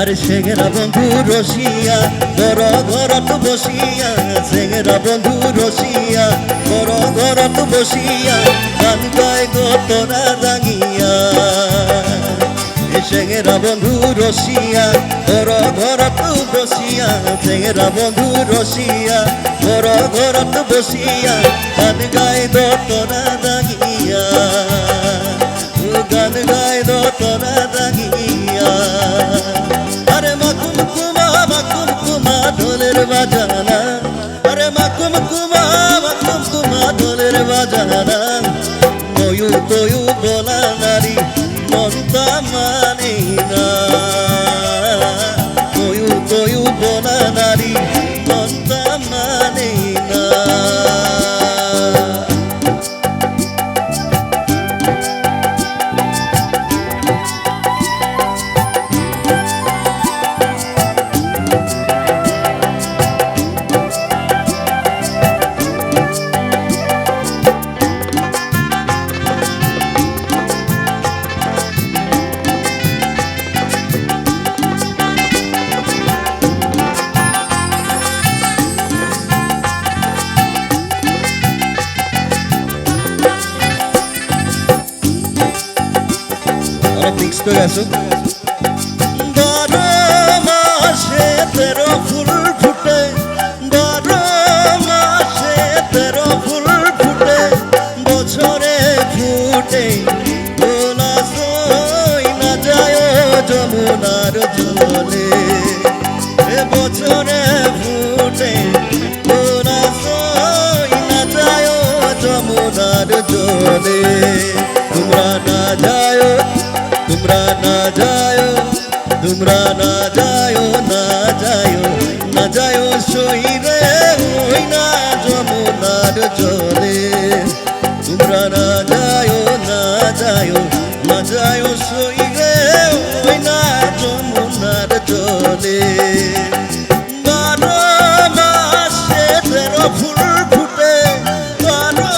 আরে সেগেরা বন্ধু রসিয়া বড় ঘরত বসিয়া, সেগেরা বন্ধু রসিয়া বড় ঘরত বসিয়া, গান গায় গো তোরা রাঙিয়া। সেগেরা বন্ধু রসিয়া বড় ঘরত বসিয়া, সেগেরা বন্ধু রসিয়া বড় ঘরত বসিয়া, গান গায় গো তোরা রাঙিয়া, গান গায় গো তোরা রাঙিয়া। আরে মাকুম কুমা ঢোলের বাজানা, আরে মাকুম কুমা ঢোলের বাজানা, কয়ু কয়ু বলা নারী মনটা মানে না, কয়ু কয়ু বলা নারী মনটা মানে না। মিক্স করে আসো। 12 মাসে 13 ফুল ফুটে, 12 মাসে 13 ফুল ফুটে, বছরে ফুটে গোলা সই না যায় যমুনার জলে, বছরে ফুটে গোলা সই না যায় যমুনার জলে। তোমরা না যায়, তোমরা না যায়, তোমরা না যায়, না যায়, না যায় সই রে ওই না যমুনার জলে। তোমরা না যায়, না যায়, না যায় সই রে ওই না যমুনার জলে। 12 মাসে 13 ফুল ফুটে, 12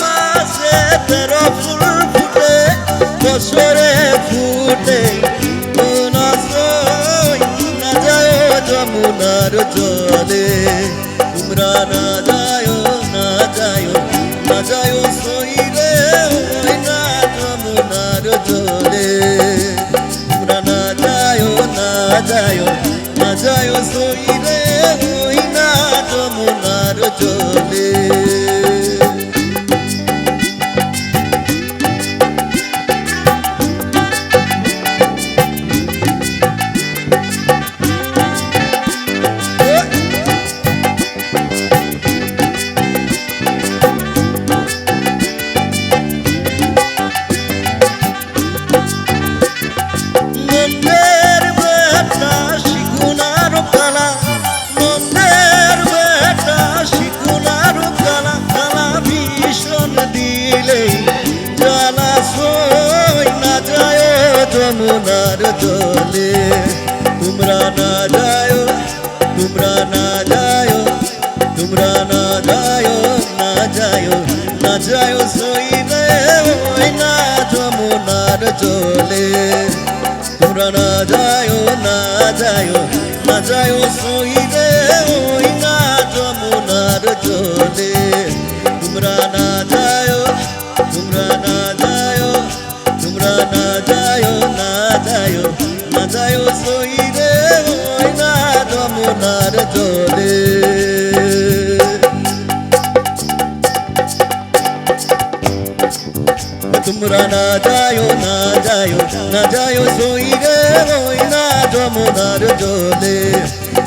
মাসে 13 ফুল ফুটে, বছরে ফুটে গোলা সই না যায় যমুনার জলে। তোমরা না যায়, না যায়, না যায় সই রে ওই না যমুনার জলে। তোমরা না যায়, না যায়, না যায় সই রে ওই না যমুনার জলে। যমুনার জলে। তোমরা না যায়, তোমরা না যায়, তোমরা না যায়, না যায়, না যায় সই রে ওই না যমুনার জলে। তোমরা না যায়, না যায়, না যায় সই রে ওই না যমুনার জলে। তোমরা না যায়, তোমরা না যায়, তোমরা না যায়, না যায়, না যায় সই রে ওই না যমুনার জলে। তোমরা না যায়, না যায়, না যায় সই রে ওই না যমুনার জলে।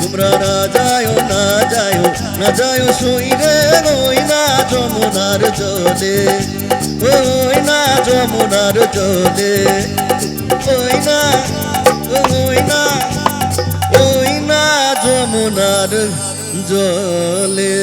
তোমরা না যায়, না যায়, না যায় সই রে ওই না যমুনার জলে। ওই না যমুনার জলে, ওই না, ওই না, ওই না যমুনার জলে।